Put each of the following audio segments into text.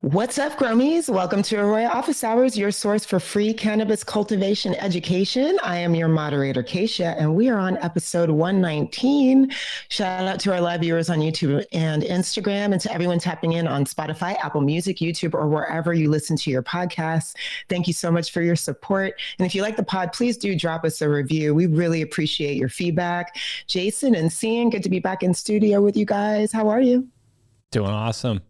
What's up, Grummies? Welcome to Arroyo Office Hours, your source for free cannabis cultivation education. I am your moderator, Kaisha, and we are on episode 119. Shout out to our live viewers on YouTube and Instagram, and to everyone tapping in on Spotify, Apple Music, YouTube, or wherever you listen to your podcasts. Thank you so much for your support. And if you like the pod, please do drop us a review. We really appreciate your feedback. Jason and Cian, good to be back in studio with you guys. How are you? Doing awesome.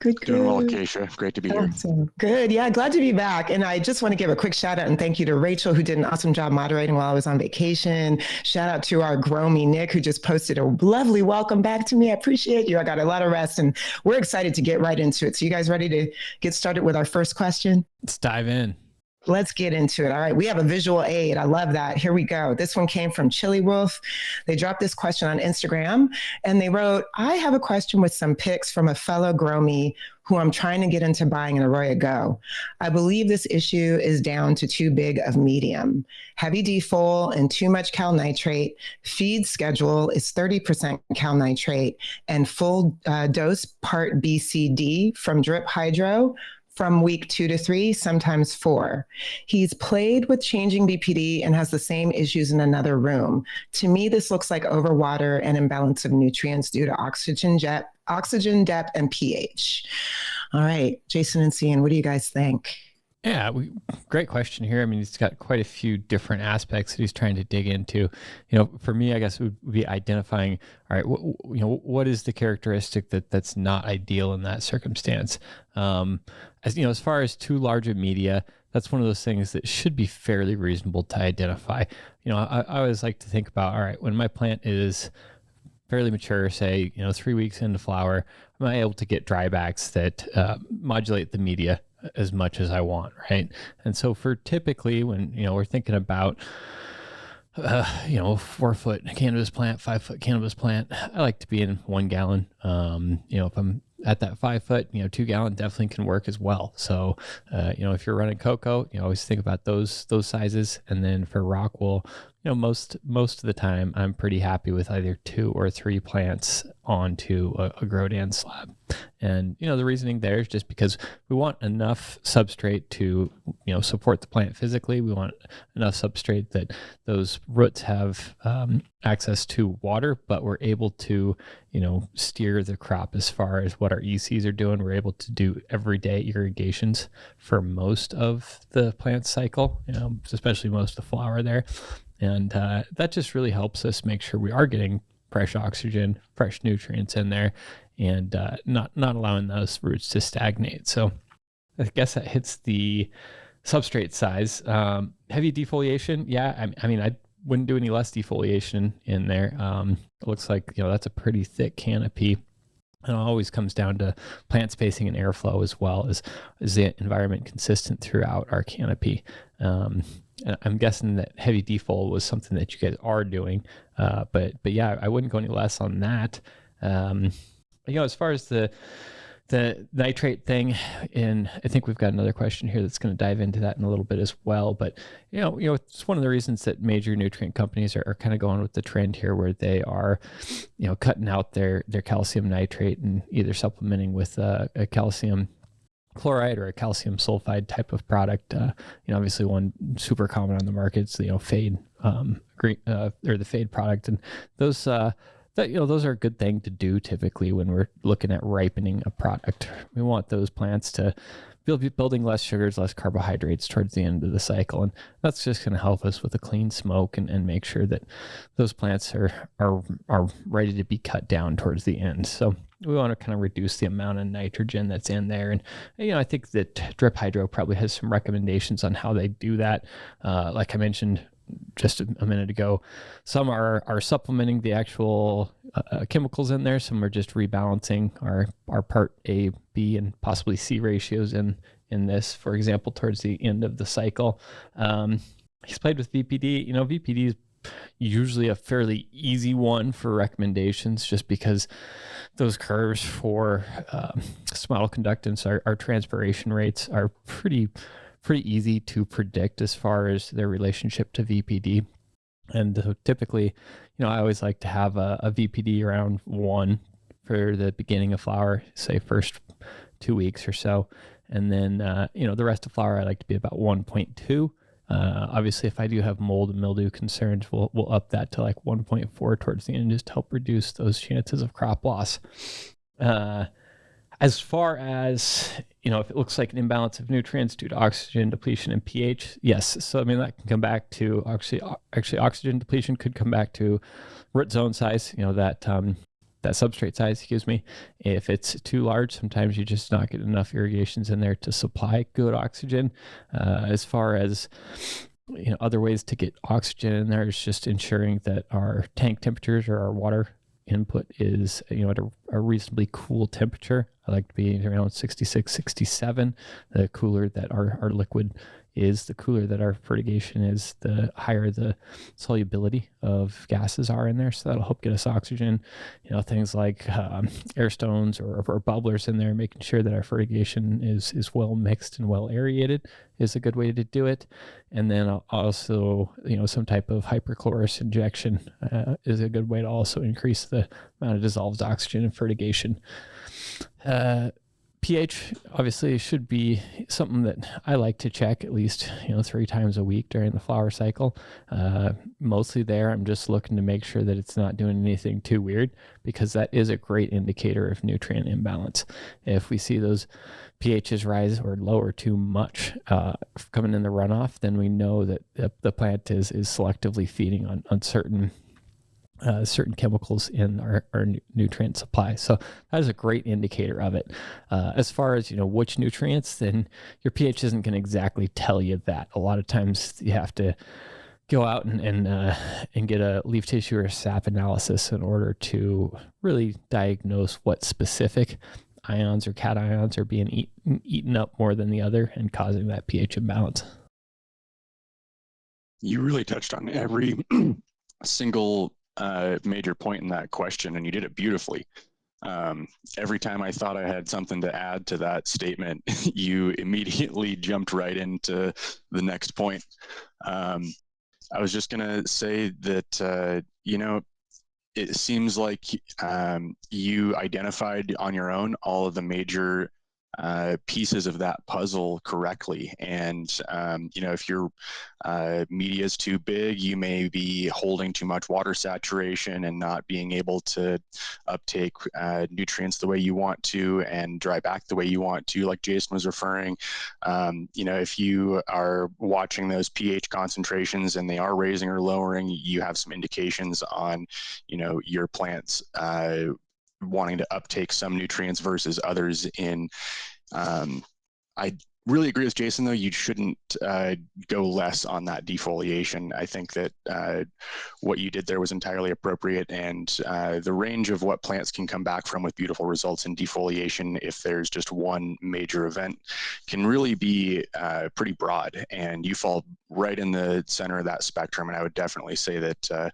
Good. Doing well, Kaisha. Great to be here. Awesome. Good. Yeah, glad to be back. And I just want to give a quick shout out and thank you to Rachel, who did an awesome job moderating while I was on vacation. Shout out to our Gromy Nick, who just posted a lovely welcome back to me. I appreciate you. I got a lot of rest and we're excited to get right into it. So you guys ready to get started with our first question? Let's dive in. Let's get into it. All right. We have a visual aid. I love that. Here we go. This one came from Chili Wolf. They dropped this question on Instagram and they wrote, I have a question with some pics from a fellow Gromy who I'm trying to get into buying an Arroyo Go. I believe this issue is down to too big of medium. Heavy defol and too much cal nitrate. Feed schedule is 30% cal nitrate and full dose part BCD from drip hydro from week 2 to 3, sometimes 4. He's played with changing BPD and has the same issues in another room. To me, this looks like overwater and imbalance of nutrients due to oxygen depth, and pH. All right, Jason and Cian, what do you guys think? Yeah, great question here. I mean, he's got quite a few different aspects that he's trying to dig into. You know, for me, I guess it would be identifying, all right, what is the characteristic that's not ideal in that circumstance? As you know, as far as too large a media, that's one of those things that should be fairly reasonable to identify. You know, I always like to think about, all right, when my plant is fairly mature, say, 3 weeks into flower, am I able to get drybacks that modulate the media as much as I want, right? And so for typically when, we're thinking about, 4-foot cannabis plant, 5-foot cannabis plant, I like to be in 1 gallon. If I'm at that 5 foot, 2 gallon definitely can work as well. So, if you're running cocoa, always think about those sizes. And then for rock wool, most of the time I'm pretty happy with either 2 or 3 plants onto a Grodan slab. And, the reasoning there is just because we want enough substrate to, support the plant physically. We want enough substrate that those roots have access to water, but we're able to, steer the crop as far as what our ECs are doing. We're able to do everyday irrigations for most of the plant cycle, especially most of the flower there. And that just really helps us make sure we are getting fresh oxygen, fresh nutrients in there, and not allowing those roots to stagnate. So I guess that hits the substrate size. Heavy defoliation, yeah. I wouldn't do any less defoliation in there. It looks like that's a pretty thick canopy. And it always comes down to plant spacing and airflow as well. Is the environment consistent throughout our canopy? And I'm guessing that heavy defol was something that you guys are doing, but yeah, I wouldn't go any less on that. As far as the nitrate thing, and I think we've got another question here that's going to dive into that in a little bit as well. But it's one of the reasons that major nutrient companies are kind of going with the trend here, where they are, cutting out their calcium nitrate and either supplementing with a calcium chloride or a calcium sulfide type of product. Obviously one super common on the market is the fade green or the fade product, and those those are a good thing to do typically when we're looking at ripening a product. We want those plants to be building less sugars, less carbohydrates towards the end of the cycle, and that's just going to help us with a clean smoke and make sure that those plants are ready to be cut down towards the end. So we want to kind of reduce the amount of nitrogen that's in there. And, I think that Drip Hydro probably has some recommendations on how they do that. Like I mentioned just a minute ago, some are supplementing the actual chemicals in there. Some are just rebalancing our part A, B, and possibly C ratios in this, for example, towards the end of the cycle. He's played with VPD. VPD is usually a fairly easy one for recommendations, just because those curves for somatal conductance, our transpiration rates are pretty easy to predict as far as their relationship to VPD. And typically, I always like to have a VPD around 1 for the beginning of flower, say first 2 weeks or so. And then, the rest of flower, I like to be about 1.2. Obviously, if I do have mold and mildew concerns, we'll up that to like 1.4 towards the end, just to help reduce those chances of crop loss. As far as, if it looks like an imbalance of nutrients due to oxygen depletion and pH, yes. So, that can come back to, actually oxygen depletion could come back to root zone size, that substrate size, excuse me. If it's too large, sometimes you just not get enough irrigations in there to supply good oxygen. As far as, other ways to get oxygen in there is just ensuring that our tank temperatures or our water input is, at a reasonably cool temperature. I like to be around 66, 67. The cooler that our liquid is, the cooler that our fertigation is, the higher the solubility of gases are in there. So that'll help get us oxygen. Things like air stones or bubblers in there, making sure that our fertigation is well mixed and well aerated is a good way to do it. And then also, some type of hyperchlorous injection is a good way to also increase the amount of dissolved oxygen in fertigation. pH obviously should be something that I like to check at least 3 times a week during the flower cycle. Mostly there, I'm just looking to make sure that it's not doing anything too weird, because that is a great indicator of nutrient imbalance. If we see those pHs rise or lower too much coming in the runoff, then we know that the plant is selectively feeding on certain chemicals in our nutrient supply. So that is a great indicator of it. As far as, which nutrients, then your pH isn't going to exactly tell you that. A lot of times you have to go out and get a leaf tissue or sap analysis in order to really diagnose what specific ions or cations are being eaten up more than the other and causing that pH imbalance. You really touched on every single major point in that question, and you did it beautifully. Every time I thought I had something to add to that statement, you immediately jumped right into the next point. I was just going to say that, it seems like you identified on your own all of the major pieces of that puzzle correctly. And, if your media is too big, you may be holding too much water saturation and not being able to uptake nutrients the way you want to and dry back the way you want to, like Jason was referring. If you are watching those pH concentrations and they are raising or lowering, you have some indications on, your plants wanting to uptake some nutrients versus others in. I really agree with Jason, though. You shouldn't go less on that defoliation. I think that what you did there was entirely appropriate, and the range of what plants can come back from with beautiful results in defoliation, if there's just one major event, can really be pretty broad, and you fall right in the center of that spectrum. And I would definitely say that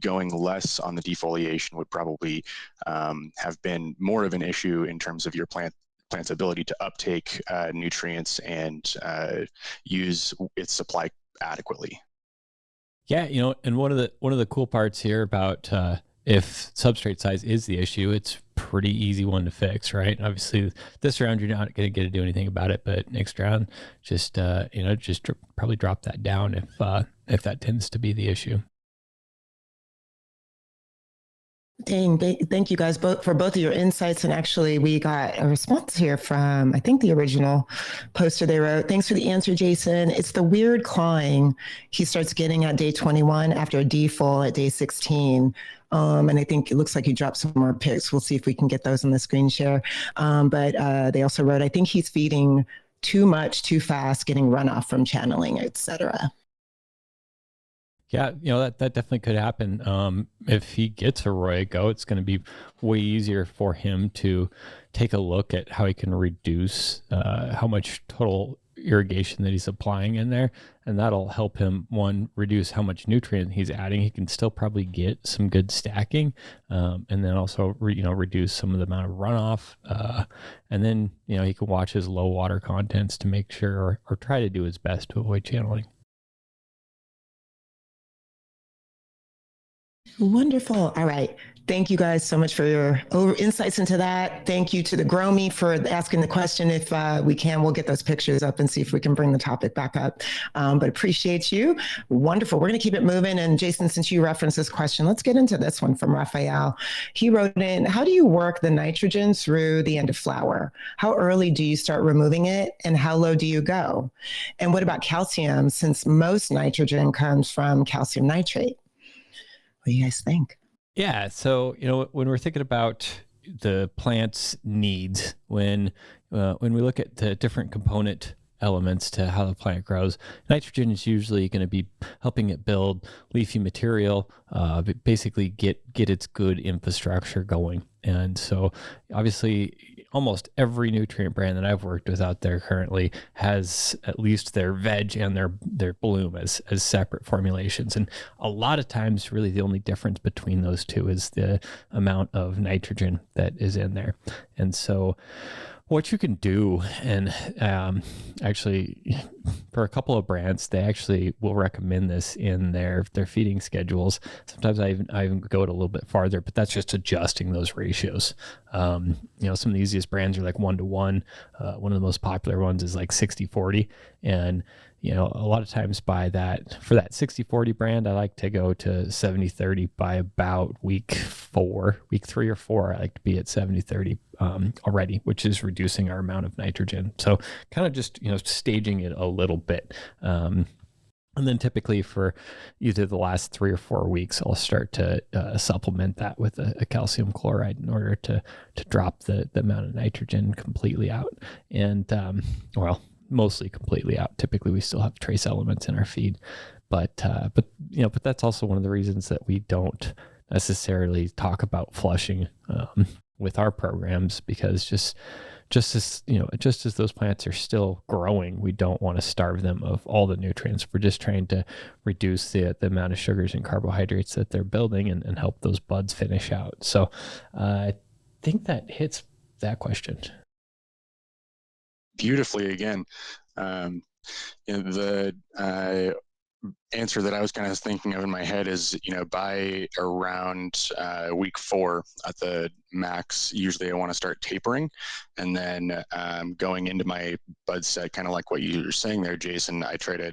going less on the defoliation would probably have been more of an issue in terms of your plant's ability to uptake nutrients and use its supply adequately. Yeah, and one of the cool parts here about if substrate size is the issue, it's pretty easy one to fix, right? Obviously, this round you're not going to get to do anything about it, but next round, just probably drop that down if that tends to be the issue. Dang, thank you guys both for both of your insights. And actually, we got a response here from, I think, the original poster they wrote. Thanks for the answer, Jason. It's the weird clawing he starts getting at day 21 after a defol at day 16. And I think it looks like he dropped some more pics. We'll see if we can get those on the screen share. But they also wrote, I think he's feeding too much, too fast, getting runoff from channeling, etc. Yeah, that definitely could happen. If he gets Arroyo go, it's going to be way easier for him to take a look at how he can reduce how much total irrigation that he's applying in there. And that'll help him, one, reduce how much nutrient he's adding. He can still probably get some good stacking, and then also, reduce some of the amount of runoff. And then, he can watch his low water contents to make sure or try to do his best to avoid channeling. Wonderful. All right. Thank you guys so much for your insights into that. Thank you to the Grow Me for asking the question. If we can, we'll get those pictures up and see if we can bring the topic back up. But appreciate you. Wonderful. We're going to keep it moving. And Jason, since you referenced this question, let's get into this one from Raphael. He wrote in, how do you work the nitrogen through the end of flower? How early do you start removing it and how low do you go? And what about calcium, since most nitrogen comes from calcium nitrate? What do you guys think? Yeah. So, when we're thinking about the plant's needs, when we look at the different component elements to how the plant grows, nitrogen is usually going to be helping it build leafy material, basically get its good infrastructure going. And so obviously almost every nutrient brand that I've worked with out there currently has at least their veg and their bloom as separate formulations. And a lot of times really the only difference between those two is the amount of nitrogen that is in there. And so what you can do, and actually for a couple of brands, they actually will recommend this in their feeding schedules. Sometimes I even go it a little bit farther, but that's just adjusting those ratios. Some of the easiest brands are like 1-to-1. One of the most popular ones is like 60-40. And a lot of times for that 60-40 brand, I like to go to 70-30 by about week 3 or 4. I like to be at 70-30 already, which is reducing our amount of nitrogen. So kind of just, staging it a little bit. And then typically for either the last 3 or 4 weeks, I'll start to supplement that with a calcium chloride in order to drop the amount of nitrogen completely out. And, mostly completely out. Typically we still have trace elements in our feed, but that's also one of the reasons that we don't necessarily talk about flushing with our programs, because just as those plants are still growing, we don't want to starve them of all the nutrients. We're just trying to reduce the amount of sugars and carbohydrates that they're building and help those buds finish out. So I think that hits that question beautifully again. The answer that I was kind of thinking of in my head is, by around week 4 at the max, usually I want to start tapering. And then going into my bud set, kind of like what you were saying there, Jason, I try to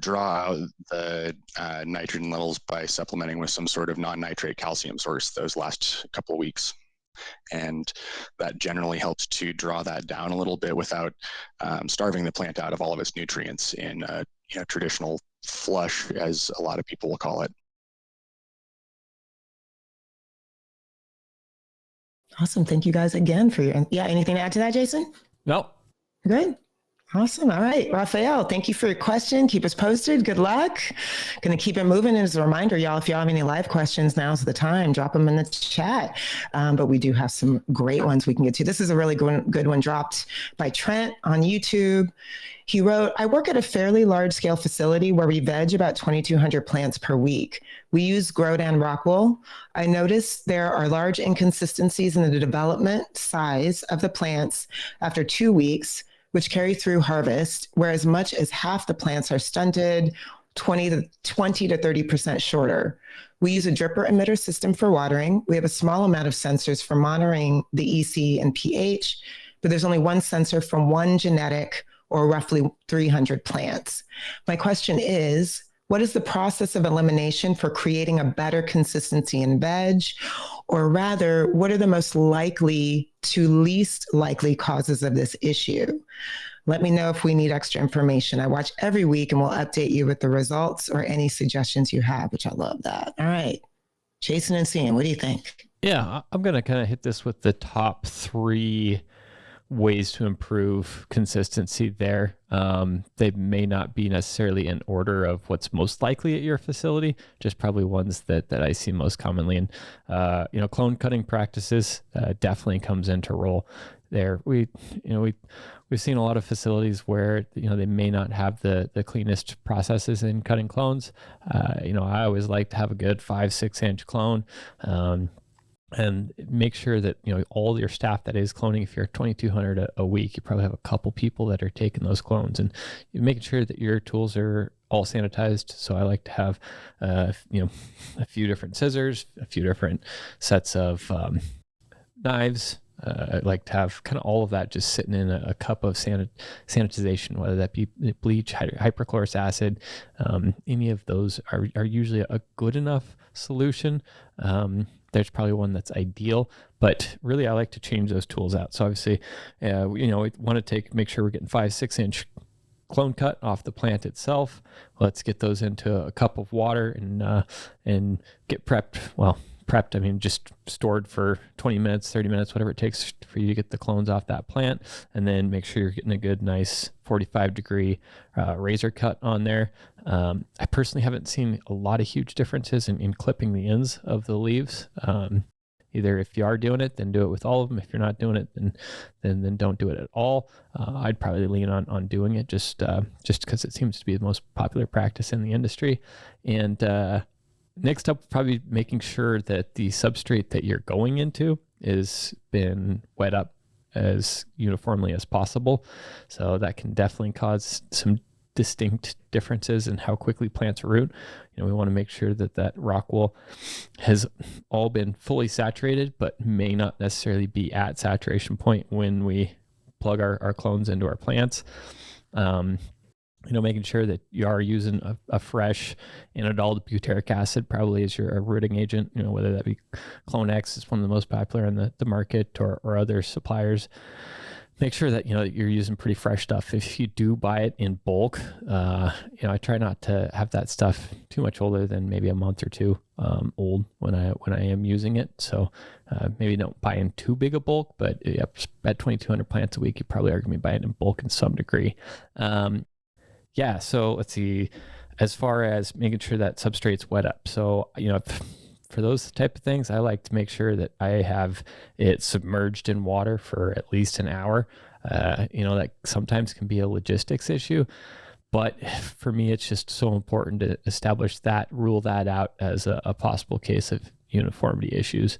draw out the nitrogen levels by supplementing with some sort of non-nitrate calcium source those last couple of weeks. And that generally helps to draw that down a little bit without starving the plant out of all of its nutrients in a traditional flush, as a lot of people will call it. Awesome. Thank you guys again for anything to add to that, Jason? No. Good. Awesome. All right. Raphael, thank you for your question. Keep us posted. Good luck. Going to keep it moving. As a reminder, y'all, if y'all have any live questions, now's the time. Drop them in the chat. But we do have some great ones we can get to. This is a really good one dropped by Trent on YouTube. He wrote, I work at a fairly large scale facility where we veg about 2,200 plants per week. We use Grodan rockwool. I noticed there are large inconsistencies in the development size of the plants after 2 weeks, which carry through harvest, where as much as half the plants are stunted, 20 to 30% shorter. We use a dripper emitter system for watering. We have a small amount of sensors for monitoring the EC and pH, but there's only one sensor from one genetic or roughly 300 plants. My question is, what is the process of elimination for creating a better consistency in veg? Or rather, what are the most likely to least likely causes of this issue? Let me know if we need extra information. I watch every week and we'll update you with the results or any suggestions you have, which I love that. All right. Jason and Cian, what do you think? Yeah, I'm going to kind of hit this with the top 3 ways to improve consistency there. They may not be necessarily in order of what's most likely at your facility, just probably ones that I see most commonly. And clone cutting practices definitely comes into role there. We've seen a lot of facilities where they may not have the cleanest processes in cutting clones. I always like to have a good 5-6 inch clone. And make sure that all your staff that is cloning, if you're 2,200 a week, you probably have a couple people that are taking those clones, and you're making sure that your tools are all sanitized. So I like to have, you know, a few different scissors, a few different sets of knives. I like to have kind of all of that just sitting in a cup of sanitization, whether that be bleach, hyperchlorous acid. Any of those are usually a good enough solution. There's probably one that's ideal, but really I like to change those tools out. So obviously, you know, we want to make sure we're getting 5-6 inch clone cut off the plant itself. Let's get those into a cup of water and get prepped. Well, prepped, I mean, just stored for 20 minutes, 30 minutes, whatever it takes for you to get the clones off that plant. And then make sure you're getting a good, nice 45-degree razor cut on there. I personally haven't seen a lot of huge differences in clipping the ends of the leaves. Either if you are doing it, then do it with all of them. If you're not doing it, then don't do it at all. I'd probably lean on doing it just because it seems to be the most popular practice in the industry. And next up, probably making sure that the substrate that you're going into is been wet up as uniformly as possible. So that can definitely cause some distinct differences in how quickly plants root. You know, we want to make sure that rock wool has all been fully saturated, but may not necessarily be at saturation point when we plug our clones into our plants. You know, making sure that you are using a fresh anodol butyric acid probably as your rooting agent, you know, whether that be Clone X is one of the most popular in the market or other suppliers. Make sure that, you know, you're using pretty fresh stuff. If you do buy it in bulk, you know, I try not to have that stuff too much older than maybe a month or two old when I am using it. So maybe don't buy in too big a bulk, but at 2,200 plants a week, you probably are going to be buying in bulk in some degree. Yeah, so let's see, as far as making sure that substrate's wet up. So, you know, for those type of things, I like to make sure that I have it submerged in water for at least an hour. You know, that sometimes can be a logistics issue, but for me, it's just so important to establish that, rule that out as a possible case of uniformity issues.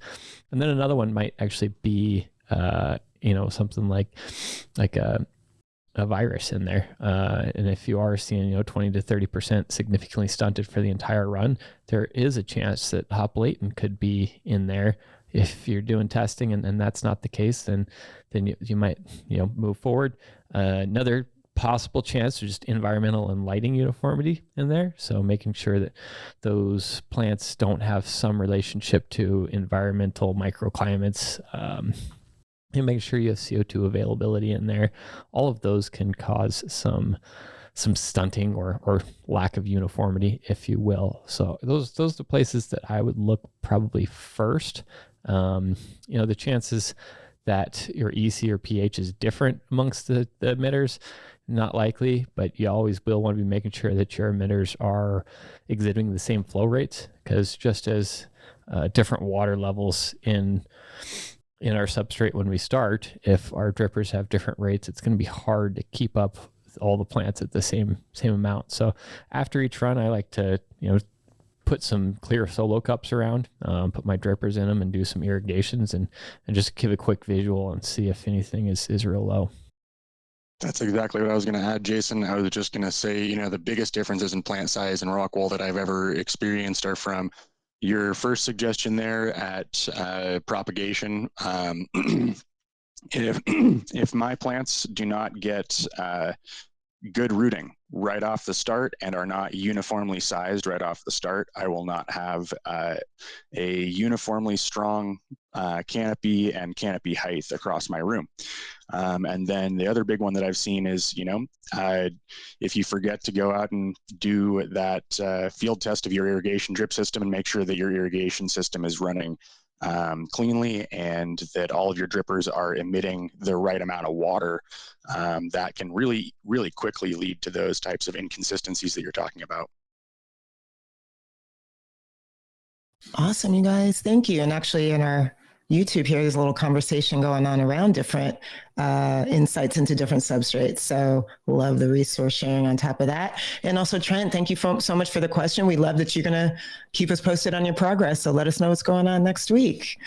And then another one might actually be, you know, something like a virus in there. And if you are seeing, you know, 20 to 30% significantly stunted for the entire run, there is a chance that hop latent could be in there. If you're doing testing and that's not the case, then you might, you know, move forward. Another possible chance is just environmental and lighting uniformity in there. So making sure that those plants don't have some relationship to environmental microclimates, and making sure you have CO2 availability in there. All of those can cause some stunting or lack of uniformity, if you will. So those are the places that I would look probably first. You know, the chances that your EC or pH is different amongst the emitters, not likely, but you always will want to be making sure that your emitters are exhibiting the same flow rates, because just as different water levels in our substrate when we start, if our drippers have different rates, it's going to be hard to keep up with all the plants at the same amount. So after each run, I like to, you know, put some clear solo cups around, put my drippers in them and do some irrigations and just give a quick visual and see if anything is real low. That's exactly what I was going to add, Jason. I was just going to say, you know, the biggest differences in plant size and rock wool that I've ever experienced are from your first suggestion there at propagation. If my plants do not get good rooting right off the start and are not uniformly sized right off the start, I will not have a uniformly strong canopy and canopy height across my room. And then the other big one that I've seen is, you know, if you forget to go out and do that field test of your irrigation drip system and make sure that your irrigation system is running cleanly and that all of your drippers are emitting the right amount of water, that can really, really quickly lead to those types of inconsistencies that you're talking about. Awesome, you guys. Thank you. And actually in our YouTube here, there's a little conversation going on around different insights into different substrates. So love the resource sharing on top of that. And also Trent, thank you so much for the question. We love that you're going to keep us posted on your progress. So let us know what's going on next week.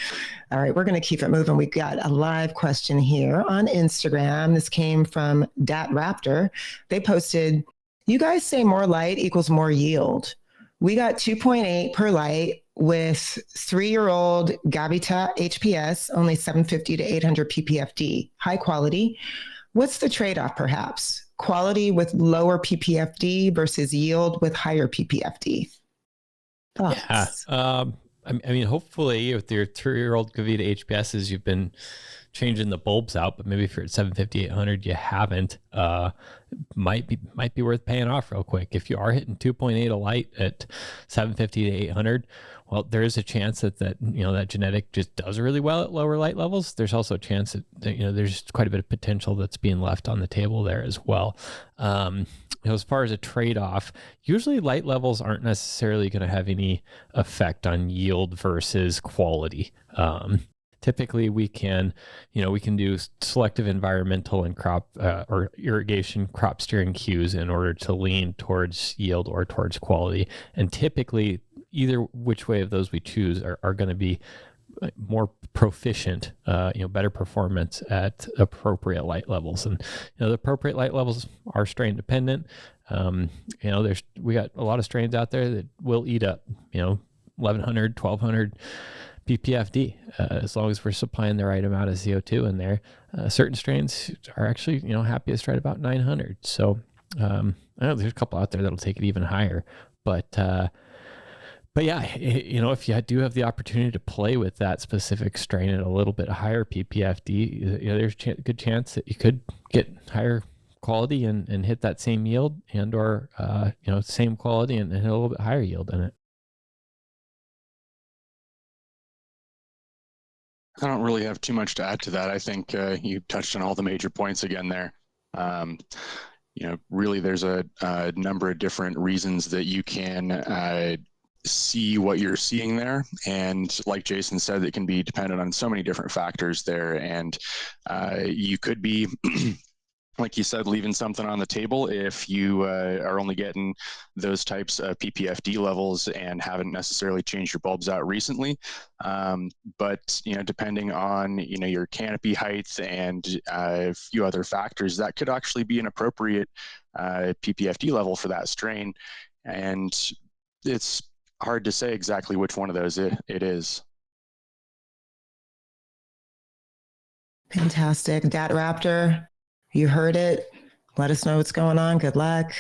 All right, we're going to keep it moving. We got a live question here on Instagram. This came from Dat Raptor. They posted, You guys say more light equals more yield. We got 2.8 per light with 3-year-old Gavita HPS, only 750 to 800 PPFD, high quality. What's the trade-off perhaps? Quality with lower PPFD versus yield with higher PPFD? Thoughts? Yeah. I mean, hopefully with your 3-year-old Gavita HPSs, you've been changing the bulbs out, but maybe if you're at 750, 800, you haven't, might be worth paying off real quick. If you are hitting 2.8 a light at 750 to 800, well, there is a chance that genetic just does really well at lower light levels. There's also a chance that there's quite a bit of potential that's being left on the table there as well. As far as a trade-off, usually light levels aren't necessarily going to have any effect on yield versus quality. Typically we can do selective environmental and crop or irrigation crop steering cues in order to lean towards yield or towards quality. And typically either which way of those we choose are going to be more proficient, better performance at appropriate light levels. And, the appropriate light levels are strain dependent. We got a lot of strains out there that will eat up, 1100, 1200 PPFD, as long as we're supplying the right amount of CO2 in there. Certain strains are actually, happiest right about 900. So, I know there's a couple out there that'll take it even higher, but yeah, if you do have the opportunity to play with that specific strain at a little bit higher PPFD, there's a good chance that you could get higher quality and hit that same yield or same quality and hit a little bit higher yield in it. I don't really have too much to add to that. I think you touched on all the major points again there. Really there's a number of different reasons that you can see what you're seeing there. And like Jason said, it can be dependent on so many different factors there. And you could be, like you said, leaving something on the table if you are only getting those types of PPFD levels and haven't necessarily changed your bulbs out recently. But, depending on, your canopy height and a few other factors, that could actually be an appropriate PPFD level for that strain. And it's hard to say exactly which one of those it is. Fantastic. Dat Raptor, you heard it. Let us know what's going on. Good luck.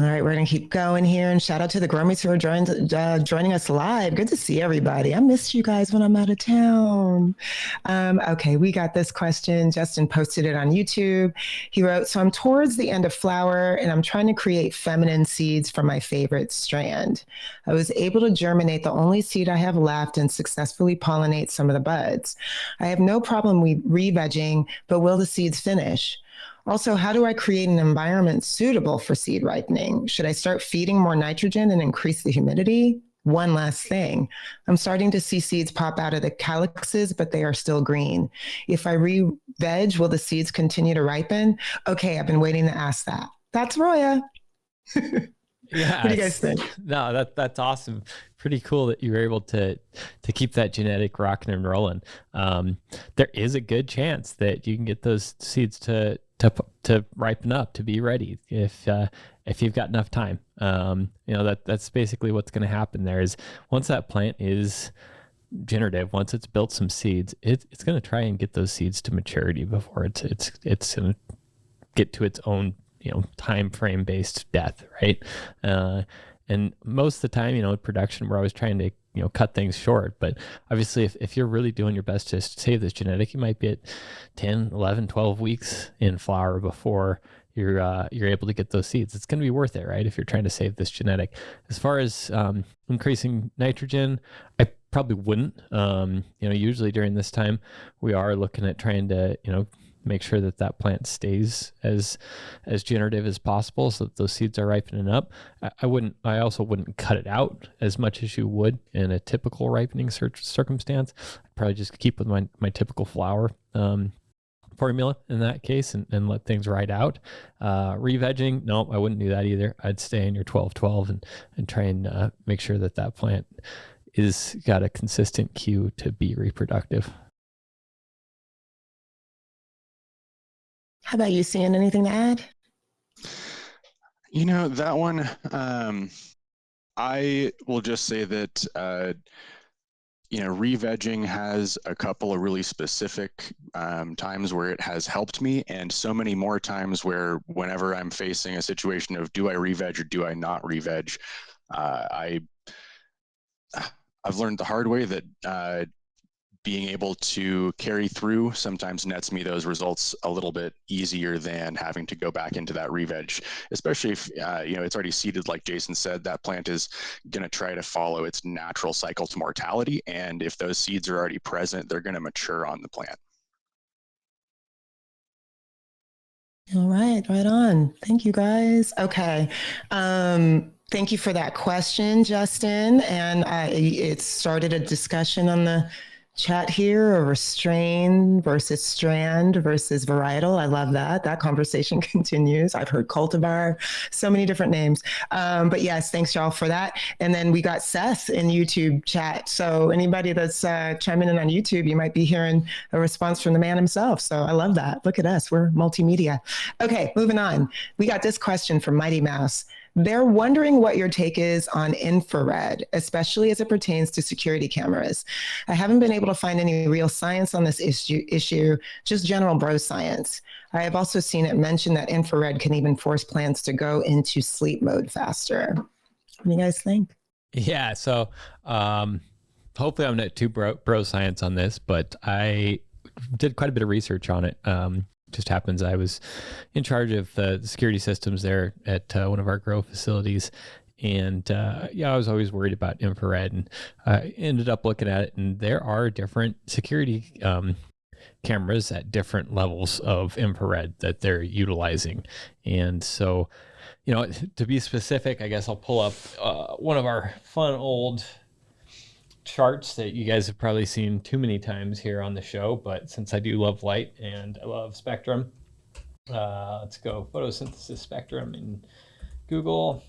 All right, we're going to keep going here. And shout out to the Gromies who are joining us live. Good to see everybody. I missed you guys when I'm out of town. Okay, we got this question. Justin posted it on YouTube. He wrote, so I'm towards the end of flower and I'm trying to create feminine seeds for my favorite strand. I was able to germinate the only seed I have left and successfully pollinate some of the buds. I have no problem re-vegging, but will the seeds finish? Also, how do I create an environment suitable for seed ripening? Should I start feeding more nitrogen and increase the humidity? One last thing, I'm starting to see seeds pop out of the calyxes, but they are still green. If I re-veg, will the seeds continue to ripen? Okay, I've been waiting to ask that. That's Roya. Yeah. What do you guys think? No, that's awesome. Pretty cool that you were able to keep that genetic rocking and rolling. There is a good chance that you can get those seeds to ripen up, to be ready if you've got enough time. That's basically what's going to happen there is once that plant is generative, once it's built some seeds, it's going to try and get those seeds to maturity before it's going to get to its own time frame based death, right? And most of the time, in production, we're always trying to cut things short. But obviously, if you're really doing your best to save this genetic, you might be at 10, 11, 12 weeks in flower before you're able to get those seeds. It's going to be worth it, right? If you're trying to save this genetic. As far as increasing nitrogen, I probably wouldn't. Usually during this time, we are looking at trying to, make sure that plant stays as generative as possible so that those seeds are ripening up. I also wouldn't cut it out as much as you would in a typical ripening circumstance. I'd probably just keep with my typical flower formula in that case and let things ride out. Re-vegging, no, I wouldn't do that either. I'd stay in your 12-12 and try and make sure that plant is got a consistent cue to be reproductive. How about you, Cian? Anything to add? That one, I will just say that, re-vegging has a couple of really specific times where it has helped me, and so many more times where whenever I'm facing a situation of do I re-veg or do I not re-veg, I've learned the hard way that being able to carry through sometimes nets me those results a little bit easier than having to go back into that re-veg, especially if it's already seeded. Like Jason said, that plant is going to try to follow its natural cycle to mortality, and if those seeds are already present, they're going to mature on the plant. All right, right on. Thank you, guys. Okay. Thank you for that question, Justin. And it started a discussion on the chat here over strain versus strand versus varietal. I love that. That conversation continues. I've heard cultivar, so many different names. But yes, thanks y'all for that. And then we got Seth in YouTube chat. So anybody that's chiming in on YouTube, you might be hearing a response from the man himself. So I love that. Look at us. We're multimedia. Okay, moving on. We got this question from Mighty Mouse. They're wondering what your take is on infrared, especially as it pertains to security cameras. I haven't been able to find any real science on this issue, just general bro science. I have also seen it mentioned that infrared can even force plants to go into sleep mode faster. What do you guys think? Yeah, so hopefully I'm not too bro science on this, but I did quite a bit of research on it. Just happens I was in charge of the security systems there at one of our grow facilities. And I was always worried about infrared, and I ended up looking at it, and there are different security cameras at different levels of infrared that they're utilizing. And so, to be specific, I guess I'll pull up one of our fun old charts that you guys have probably seen too many times here on the show, but since I do love light and I love spectrum, let's go photosynthesis spectrum in Google,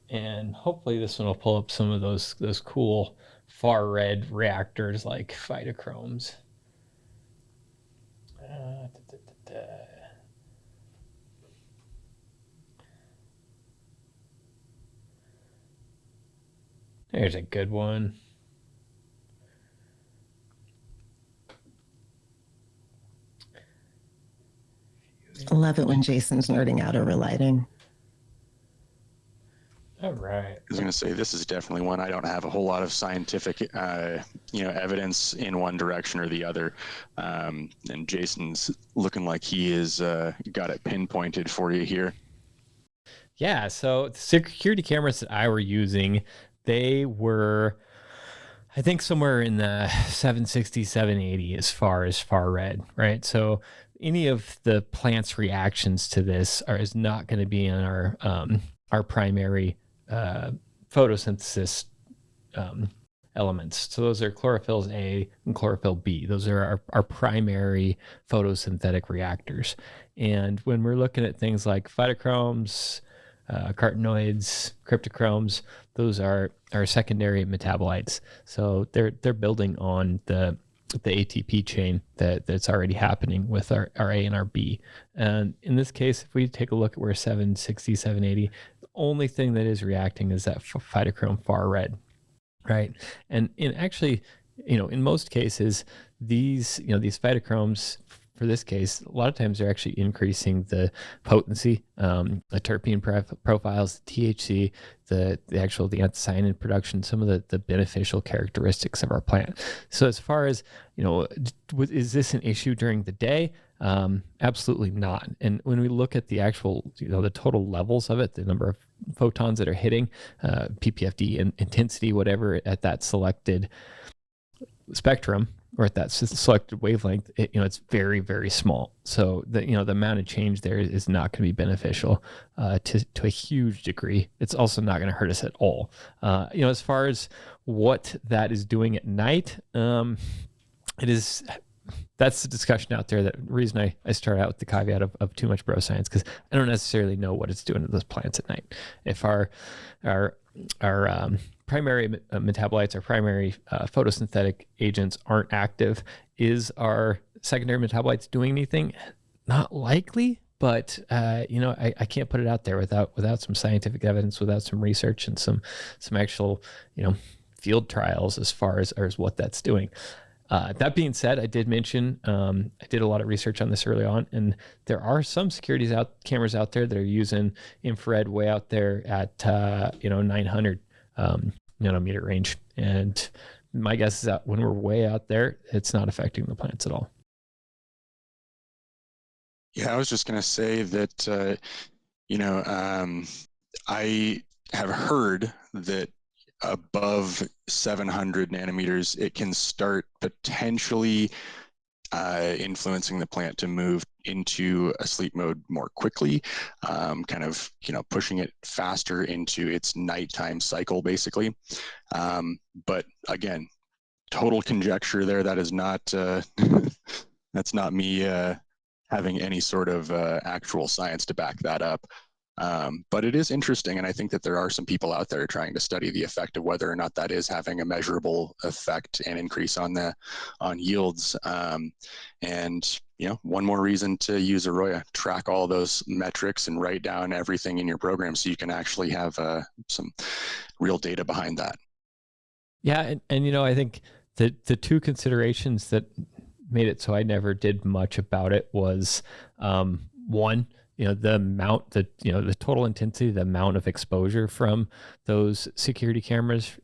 and hopefully this one will pull up some of those cool far red reactors like phytochromes. There's a good one. I love it when Jason's nerding out over lighting. All right. I was going to say, this is definitely one I don't have a whole lot of scientific, evidence in one direction or the other. And Jason's looking like he is got it pinpointed for you here. Yeah. So the security cameras that I were using, they were, I think, somewhere in the 760, 780 as far as far red, right? So any of the plant's reactions to this is not going to be in our primary photosynthesis elements. So those are chlorophylls A and chlorophyll B. Those are our primary photosynthetic reactors. And when we're looking at things like phytochromes, carotenoids, cryptochromes, those are our secondary metabolites. So they're building on the ATP chain that's already happening with our A and our B. And in this case, if we take a look at where 760, 780, the only thing that is reacting is that phytochrome far red, right? And actually, in most cases, these phytochromes, for this case, a lot of times they're actually increasing the potency, the terpene profiles, the THC, the anthocyanin production, some of the beneficial characteristics of our plant. So as far as, is this an issue during the day? Absolutely not. And when we look at the actual, the total levels of it, the number of photons that are hitting, PPFD and intensity, whatever, at that selected spectrum, or at that selected wavelength, it's very, very small. So the amount of change there is not going to be beneficial to a huge degree. It's also not going to hurt us at all. As far as what that is doing at night, that's the discussion out there. That reason I start out with the caveat of too much bro science, because I don't necessarily know what it's doing to those plants at night. If our primary metabolites, our primary photosynthetic agents aren't active, is our secondary metabolites doing anything? Not likely, but I can't put it out there without some scientific evidence, without some research and some actual field trials as far as what that's doing. That being said, I did mention I did a lot of research on this early on, and there are some cameras out there that are using infrared way out there at 900 nanometer range, and my guess is that when we're way out there, it's not affecting the plants at all. Yeah, I was just going to say that I have heard that above 700 nanometers, it can start potentially influencing the plant to move into a sleep mode more quickly, kind of, pushing it faster into its nighttime cycle, basically. But again, total conjecture there. That is not, that's not me having any sort of actual science to back that up. But it is interesting, and I think that there are some people out there trying to study the effect of whether or not that is having a measurable effect and increase on yields. And one more reason to use Arroyo. Track all those metrics and write down everything in your program so you can actually have some real data behind that. Yeah, and I think the two considerations that made it so I never did much about it was one, the amount that, the total intensity, the amount of exposure from those security cameras,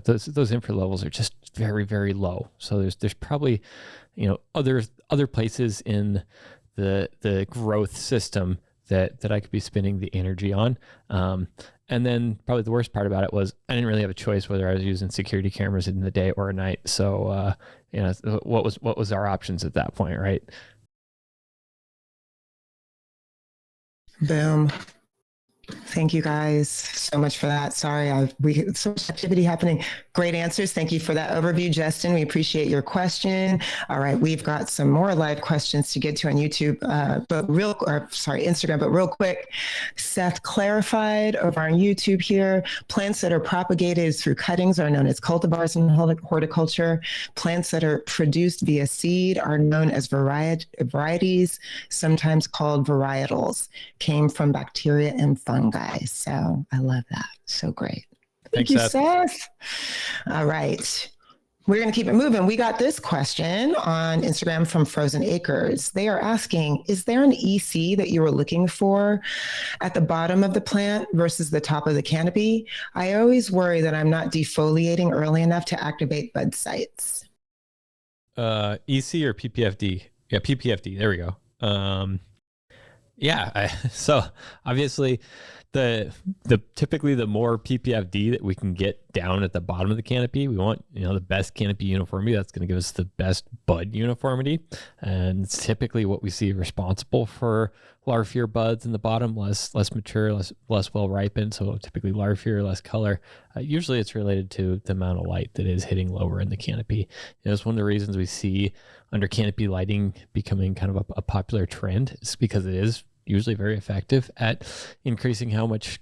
those infra levels are just very, very low. So there's probably, other places in the growth system that I could be spending the energy on. And then probably the worst part about it was I didn't really have a choice whether I was using security cameras in the day or at night. So, what was our options at that point, right? Boom. Thank you guys so much for that. Sorry, we so much activity happening. Great answers. Thank you for that overview, Justin. We appreciate your question. All right, we've got some more live questions to get to on YouTube, Instagram, but real quick. Seth clarified over on YouTube here, plants that are propagated through cuttings are known as cultivars in horticulture. Plants that are produced via seed are known as varieties, sometimes called varietals, came from bacteria and fungi. So I love that. So great. Thank you, Seth. All right. We're going to keep it moving. We got this question on Instagram from Frozen Acres. They are asking, is there an EC that you were looking for at the bottom of the plant versus the top of the canopy? I always worry that I'm not defoliating early enough to activate bud sites. EC or PPFD? Yeah, PPFD. There we go. So obviously typically the more PPFD that we can get down at the bottom of the canopy, we want, the best canopy uniformity. That's going to give us the best bud uniformity. And it's typically what we see responsible for larvier buds in the bottom, less mature, less well ripened. So typically larvier, less color. Usually it's related to the amount of light that is hitting lower in the canopy. It's one of the reasons we see under canopy lighting becoming kind of a popular trend. It's because it is usually very effective at increasing how much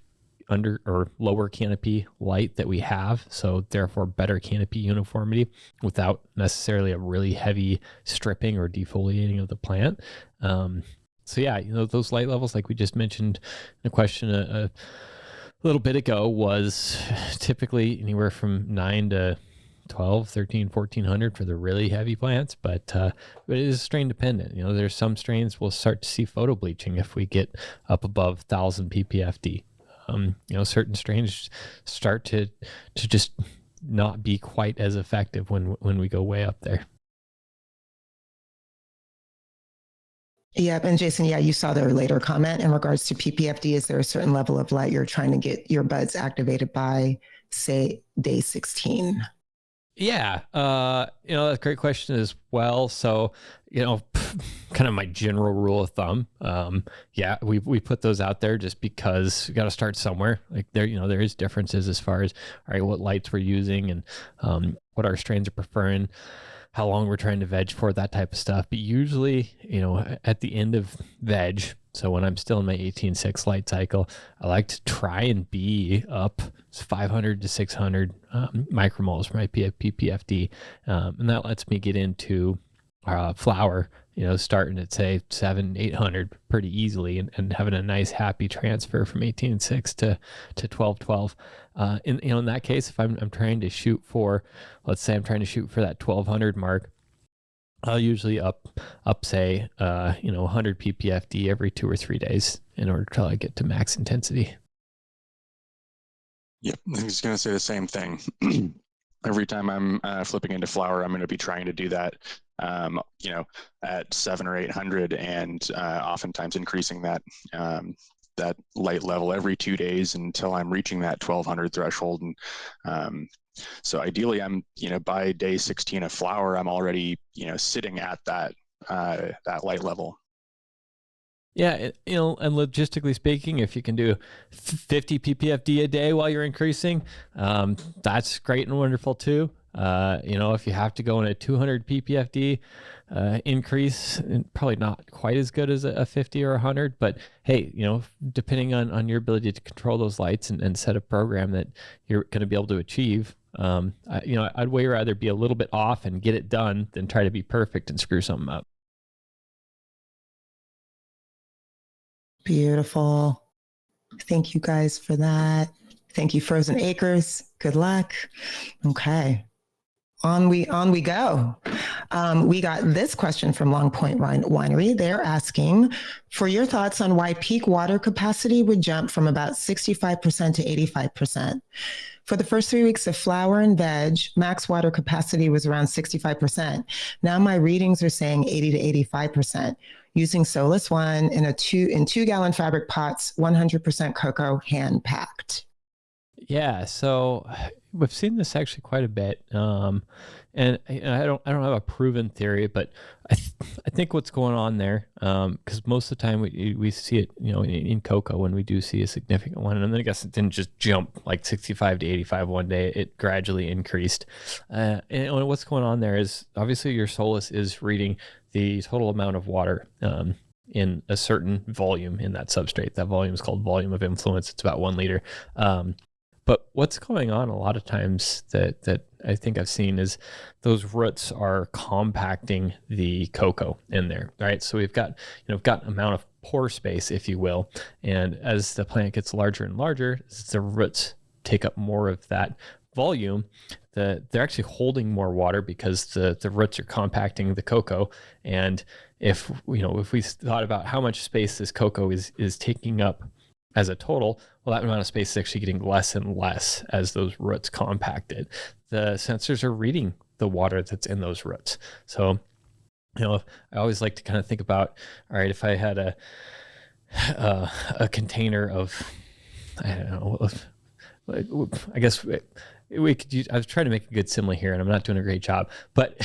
under or lower canopy light that we have. So therefore better canopy uniformity without necessarily a really heavy stripping or defoliating of the plant. Those light levels, like we just mentioned in a question a little bit ago, was typically anywhere from 9 to 12, 13, 1400 for the really heavy plants, but it is strain dependent. There's some strains we'll start to see photo bleaching if we get up above 1000 ppfd. Certain strains start to just not be quite as effective when we go way up there. Yep. And Jason, you saw their later comment in regards to PPFD. Is there a certain level of light you're trying to get your buds activated by, say, day 16? Yeah, that's a great question as well. So, kind of my general rule of thumb. We put those out there just because we got to start somewhere. Like there is differences as far as, all right, what lights we're using and what our strains are preferring, how long we're trying to veg for, that type of stuff. But usually, at the end of veg, so when I'm still in my 18.6 light cycle, I like to try and be up 500 to 600 micromoles for my PPFD. And that lets me get into flower starting at say 700-800 pretty easily, and having a nice happy transfer from 18.6 to 12.12. In that case, if I'm trying to shoot for, let's say I'm trying to shoot for that 1200 mark, I'll usually up say 100 PPFD every 2 or 3 days in order to get to max intensity. Yep, I was going to say the same thing. Every time I'm flipping into flower, I'm going to be trying to do that, at 700 or 800, and oftentimes increasing that that light level every 2 days until I'm reaching that 1200 threshold. And so ideally, I'm by day 16 of flower, I'm already sitting at that light level. Yeah, and logistically speaking, if you can do 50 ppfd a day while you're increasing, that's great and wonderful too. If you have to go in a 200 ppfd increase, probably not quite as good as a 50 or 100, but hey, depending on your ability to control those lights and set a program that you're going to be able to achieve, I'd way rather be a little bit off and get it done than try to be perfect and screw something up. Beautiful. Thank you guys for that. Thank you, Frozen Acres. Good luck. Okay. On we go. We got this question from Long Point Winery. They're asking for your thoughts on why peak water capacity would jump from about 65% to 85%. For the first 3 weeks of flower and veg, max water capacity was around 65%. Now my readings are saying 80 to 85%. Using Solus One in 2 gallon fabric pots, 100% cocoa, hand packed. Yeah, so we've seen this actually quite a bit, and I don't have a proven theory, but I think what's going on there, because most of the time we see it, in cocoa when we do see a significant one, and then I guess it didn't just jump like 65 to 85 one day; it gradually increased. And what's going on there is obviously your Solus is reading the total amount of water in a certain volume in that substrate. That volume is called volume of influence. It's about 1 liter. But what's going on a lot of times that I think I've seen is those roots are compacting the cocoa in there, right? So we've got an amount of pore space, if you will, and as the plant gets larger and larger, as the roots take up more of that volume, they're actually holding more water because the roots are compacting the cocoa. And if we thought about how much space this cocoa is taking up as a total, well, that amount of space is actually getting less and less as those roots compact it. The sensors are reading the water that's in those roots. So, I always like to kind of think about, all right, if I had a container of, I don't know, I guess we could use, I was trying to make a good simile here and I'm not doing a great job, but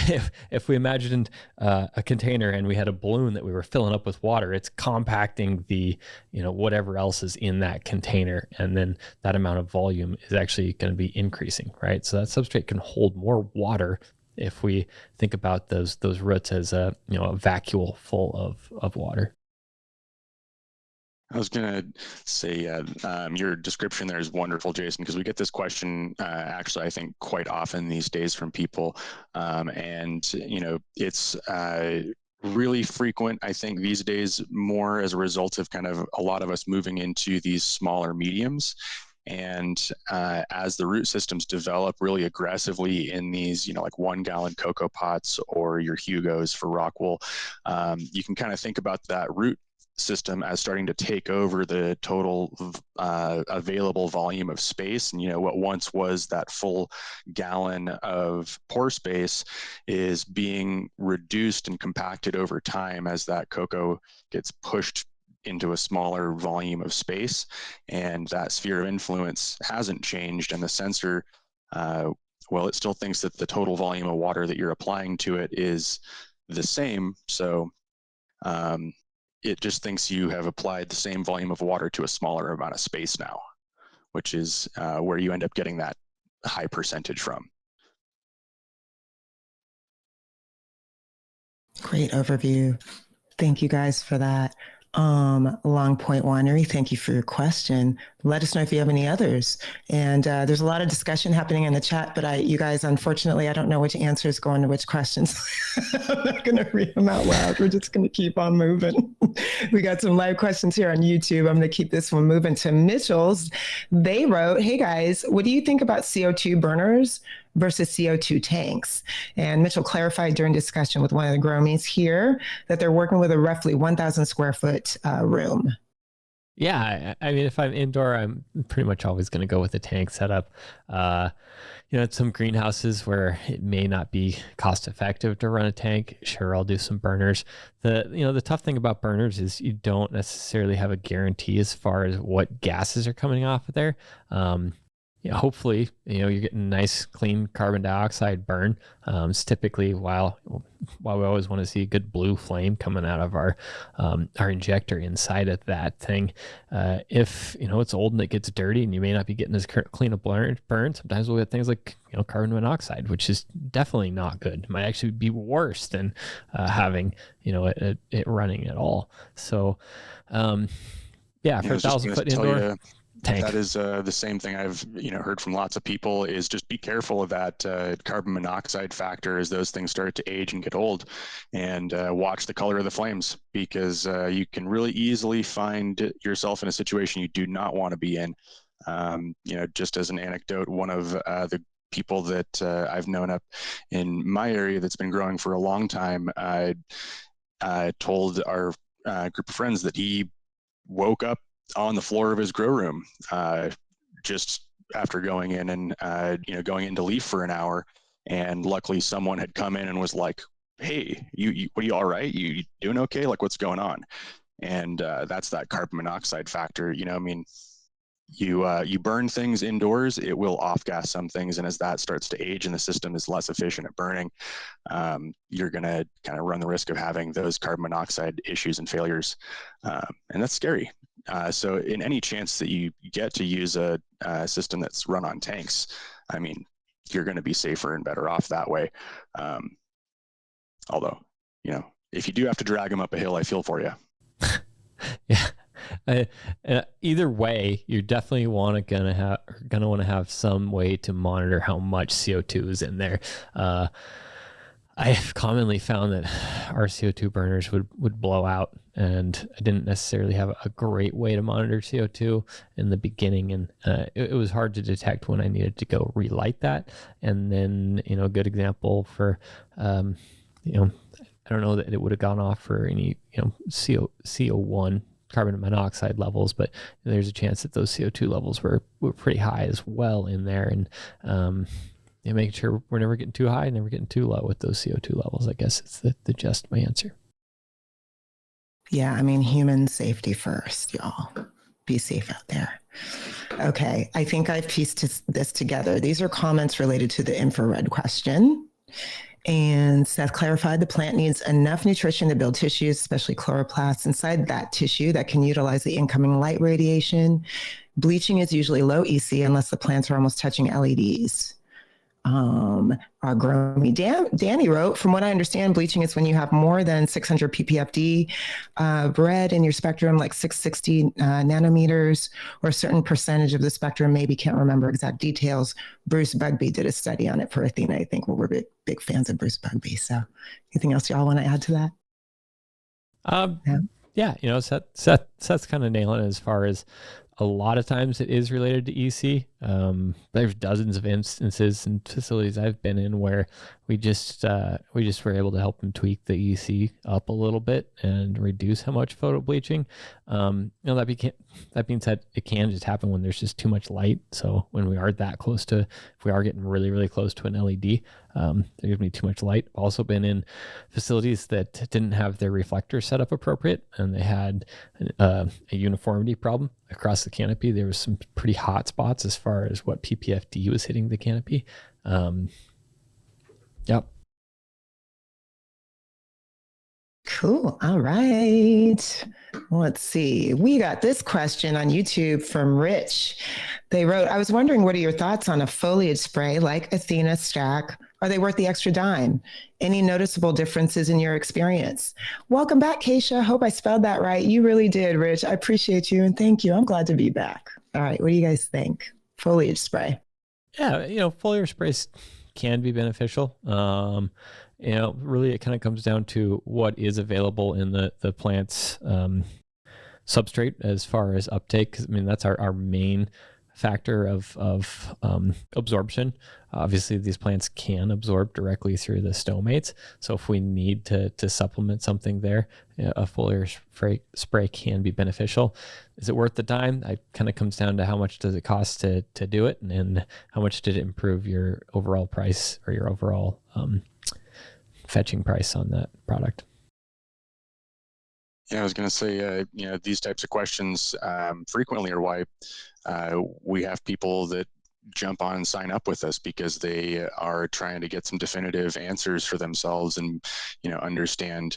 if we imagined a container and we had a balloon that we were filling up with water, it's compacting the, whatever else is in that container. And then that amount of volume is actually going to be increasing, right? So that substrate can hold more water if we think about those roots as a vacuole full of water. I was going to say, your description there is wonderful, Jason, because we get this question actually, I think, quite often these days from people. And it's really frequent, I think, these days, more as a result of kind of a lot of us moving into these smaller mediums. And as the root systems develop really aggressively in these, like 1 gallon cocoa pots or your Hugos for Rockwool, you can kind of think about that root system as starting to take over the total available volume of space. And what once was that full gallon of pore space is being reduced and compacted over time as that cocoa gets pushed into a smaller volume of space, and that sphere of influence hasn't changed, and the sensor, it still thinks that the total volume of water that you're applying to it is the same. So it just thinks you have applied the same volume of water to a smaller amount of space now, which is where you end up getting that high percentage from. Great overview. Thank you guys for that. Long Point Winery, thank you for your question. Let us know if you have any others. And there's a lot of discussion happening in the chat, but you guys, unfortunately, I don't know which answers go into which questions. I'm not going to read them out loud. We're just going to keep on moving. We got some live questions here on YouTube. I'm going to keep this one moving to Mitchell's. They wrote, hey guys, what do you think about CO2 burners versus CO2 tanks? And Mitchell clarified during discussion with one of the gromies here that they're working with a roughly 1,000 square foot room. Yeah, I mean, if I'm indoor, I'm pretty much always going to go with the tank setup. At some greenhouses where it may not be cost effective to run a tank, sure, I'll do some burners. The tough thing about burners is you don't necessarily have a guarantee as far as what gases are coming off of there. Hopefully, you're getting a nice, clean carbon dioxide burn. It's typically while we always want to see a good blue flame coming out of our injector inside of that thing. If it's old and it gets dirty and you may not be getting as clean a burn, sometimes we'll get things like carbon monoxide, which is definitely not good. It might actually be worse than having it running at all. So for 1,000 foot indoor. Tank. That is the same thing I've heard from lots of people is just be careful of that carbon monoxide factor as those things start to age and get old, and watch the color of the flames, because you can really easily find yourself in a situation you do not want to be in. Just as an anecdote, one of the people that I've known up in my area that's been growing for a long time, I told our group of friends that he woke up on the floor of his grow room just after going in and going into leaf for an hour, and luckily someone had come in and was like, hey, you what are you all right, you doing okay, like what's going on? And that's that carbon monoxide factor. You burn things indoors, it will off gas some things, and as that starts to age and the system is less efficient at burning, you're going to kind of run the risk of having those carbon monoxide issues and failures, and that's scary. So in any chance that you get to use a system that's run on tanks, I mean, you're going to be safer and better off that way. Although, if you do have to drag them up a hill, I feel for you. Yeah. Either way, you're definitely want to have some way to monitor how much CO2 is in there. I've commonly found that our CO2 burners would blow out, and I didn't necessarily have a great way to monitor CO2 in the beginning, and it was hard to detect when I needed to go relight that. And then, a good example for, I don't know that it would have gone off for any, CO1 carbon monoxide levels, but there's a chance that those CO2 levels were pretty high as well in there, and making sure we're never getting too high, never getting too low with those CO2 levels. I guess it's the gist of my answer. Yeah, I mean, human safety first, y'all. Be safe out there. Okay, I think I've pieced this together. These are comments related to the infrared question. And Seth clarified the plant needs enough nutrition to build tissues, especially chloroplasts inside that tissue that can utilize the incoming light radiation. Bleaching is usually low EC unless the plants are almost touching LEDs. Our growmy Danny wrote, from what I understand, bleaching is when you have more than 600 ppfd red in your spectrum, like 660 nanometers, or a certain percentage of the spectrum. Maybe can't remember exact details. Bruce Bugby did a study on it for Athena. I think we're big fans of Bruce Bugby. So anything else y'all want to add to that? Yeah, Seth's kind of nailing it as far as a lot of times it is related to EC. There's dozens of instances and facilities I've been in where we just were able to help them tweak the EC up a little bit and reduce how much photo bleaching. That being said, it can just happen when there's just too much light. So when we are that close to, if we are getting really, really close to an LED, there's gonna be too much light. Also been in facilities that didn't have their reflector set up appropriate, and they had a uniformity problem across the canopy. There was some pretty hot spots as far as what PPFD was hitting the canopy. Yep. Cool. All right. Let's see. We got this question on YouTube from Rich. They wrote, I was wondering, what are your thoughts on a foliage spray like Athena Stack Are they worth the extra dime? Any noticeable differences in your experience? Welcome back, Kaisha. Hope I spelled that right. You really did, Rich. I appreciate you and thank you. I'm glad to be back. All right, what do you guys think? Foliage spray. Yeah, foliar sprays can be beneficial. Really it kind of comes down to what is available in the plant's substrate as far as uptake. 'Cause, I mean, that's our main factor of absorption. Obviously, these plants can absorb directly through the stomates. So if we need to supplement something there, a foliar spray can be beneficial. Is it worth the dime? It kind of comes down to how much does it cost to do it, and how much did it improve your overall price or your overall fetching price on that product. Yeah, I was going to say, these types of questions frequently are why we have people that jump on and sign up with us, because they are trying to get some definitive answers for themselves and, understand,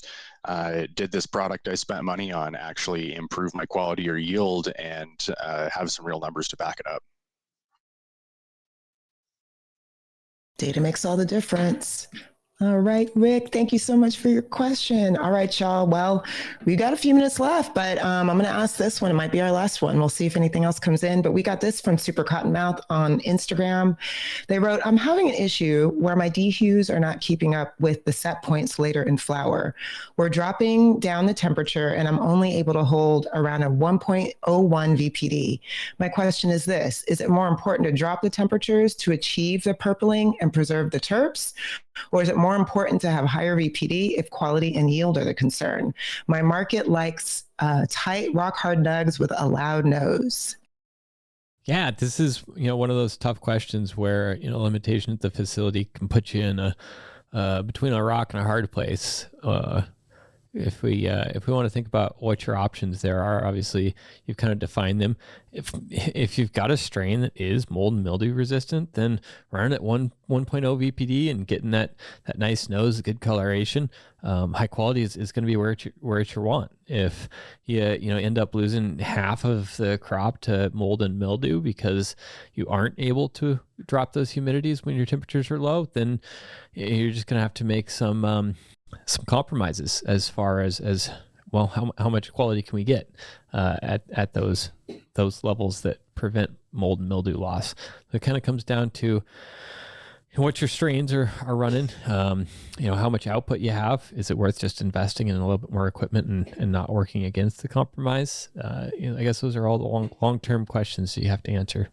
did this product I spent money on actually improve my quality or yield, and have some real numbers to back it up. Data makes all the difference. All right, Rick, thank you so much for your question. All right, y'all. Well, we got a few minutes left, but I'm going to ask this one. It might be our last one. We'll see if anything else comes in. But we got this from Super Cottonmouth on Instagram. They wrote, I'm having an issue where my dehues are not keeping up with the set points later in flower. We're dropping down the temperature, and I'm only able to hold around a 1.01 VPD. My question is this: is it more important to drop the temperatures to achieve the purpling and preserve the terps? Or is it more important to have higher VPD if quality and yield are the concern? My market likes tight, rock hard nugs with a loud nose. Yeah, this is one of those tough questions where limitation at the facility can put you in a between a rock and a hard place. If we want to think about what your options there are, obviously you've kind of defined them. If you've got a strain that is mold and mildew resistant, then run at 1.0 VPD and getting that nice nose, good coloration. High quality is going to be where it's your want. If you end up losing half of the crop to mold and mildew because you aren't able to drop those humidities when your temperatures are low, then you're just going to have to make some compromises as far as well, how much quality can we get at those levels that prevent mold and mildew loss. So it kind of comes down to what your strains are running, how much output you have. Is it worth just investing in a little bit more equipment and not working against the compromise? I guess those are all the long-term questions that you have to answer.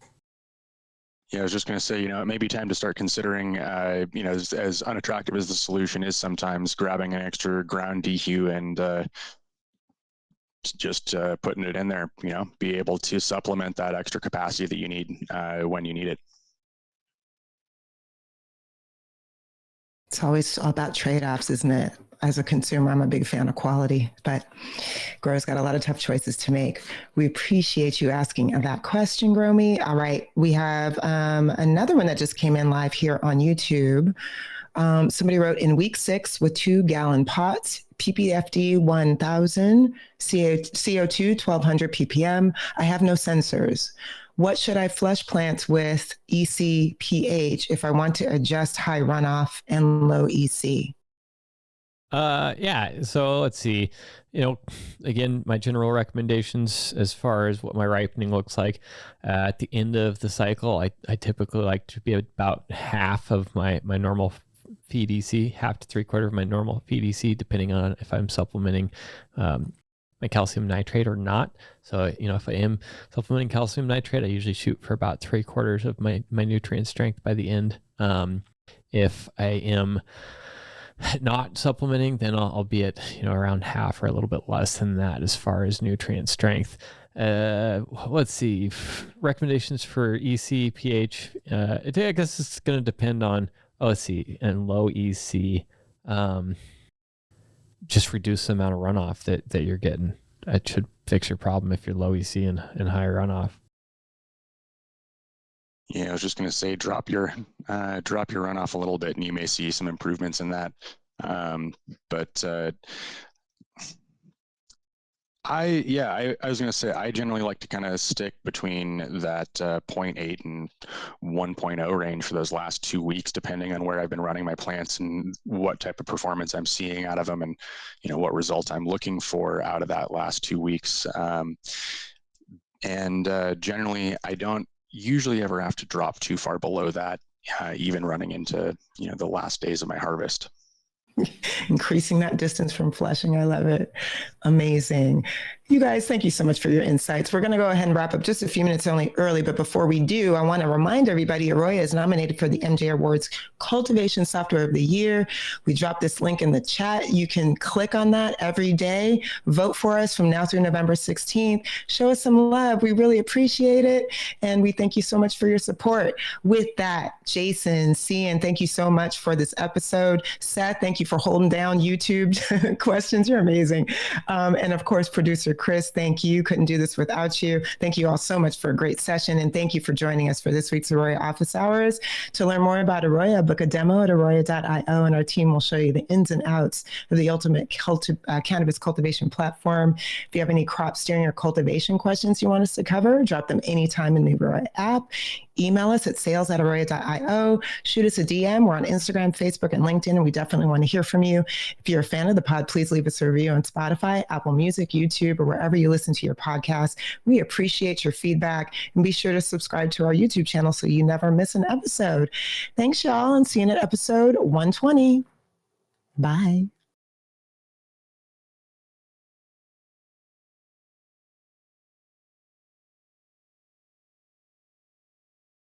Yeah, I was just going to say, it may be time to start considering, as unattractive as the solution is sometimes, grabbing an extra ground dehu and just putting it in there, be able to supplement that extra capacity that you need when you need it. It's always all about trade-offs, isn't it? As a consumer, I'm a big fan of quality, but growers got a lot of tough choices to make. We appreciate you asking that question, Gromy. All right, we have another one that just came in live here on YouTube. Somebody wrote, in week 6 with 2-gallon pots, PPFD 1000, CO2 1200 ppm. I have no sensors. What should I flush plants with EC pH if I want to adjust high runoff and low EC? Yeah, so let's see. Again, my general recommendations as far as what my ripening looks like at the end of the cycle, I typically like to be about half of my normal feed EC, half to 3/4 of my normal feed EC, depending on if I'm supplementing my calcium nitrate or not. So, if I am supplementing calcium nitrate, I usually shoot for about 3/4 of my nutrient strength by the end. If I am not supplementing, then I'll be at around half or a little bit less than that as far as nutrient strength. Let's see, recommendations for EC pH. I guess it's going to depend on let's see, and low EC. Just reduce the amount of runoff that you're getting. That should fix your problem if you're low EC and higher runoff. Yeah, I was just going to say, drop your runoff a little bit, and you may see some improvements in that. But I was going to say, I generally like to kind of stick between that 0.8 and 1.0 range for those last 2 weeks, depending on where I've been running my plants and what type of performance I'm seeing out of them, and what results I'm looking for out of that last 2 weeks. Generally, I don't usually ever have to drop too far below that, even running into the last days of my harvest. Increasing that distance from flushing. I love it. Amazing. You guys, thank you so much for your insights. We're going to go ahead and wrap up just a few minutes only early, but before we do, I want to remind everybody Arroyo is nominated for the MJ Awards Cultivation Software of the Year. We dropped this link in the chat. You can click on that every day. Vote for us from now through November 16th. Show us some love. We really appreciate it. And we thank you so much for your support. With that, Jason, Cian, thank you so much for this episode. Seth, thank you for holding down YouTube questions. You're amazing. And of course, producer Chris, thank you. Couldn't do this without you. Thank you all so much for a great session. And thank you for joining us for this week's Arroyo Office Hours. To learn more about Arroyo, book a demo at arroyo.io, and our team will show you the ins and outs of the ultimate cannabis cultivation platform. If you have any crop steering or cultivation questions you want us to cover, drop them anytime in the Arroyo app. Email us at sales@arroyo.io. Shoot us a DM. We're on Instagram, Facebook, and LinkedIn, and we definitely want to hear from you. If you're a fan of the pod, please leave us a review on Spotify, Apple Music, YouTube, or wherever you listen to your podcast. We appreciate your feedback, and be sure to subscribe to our YouTube channel so you never miss an episode. Thanks, y'all, and see you in episode 120. Bye.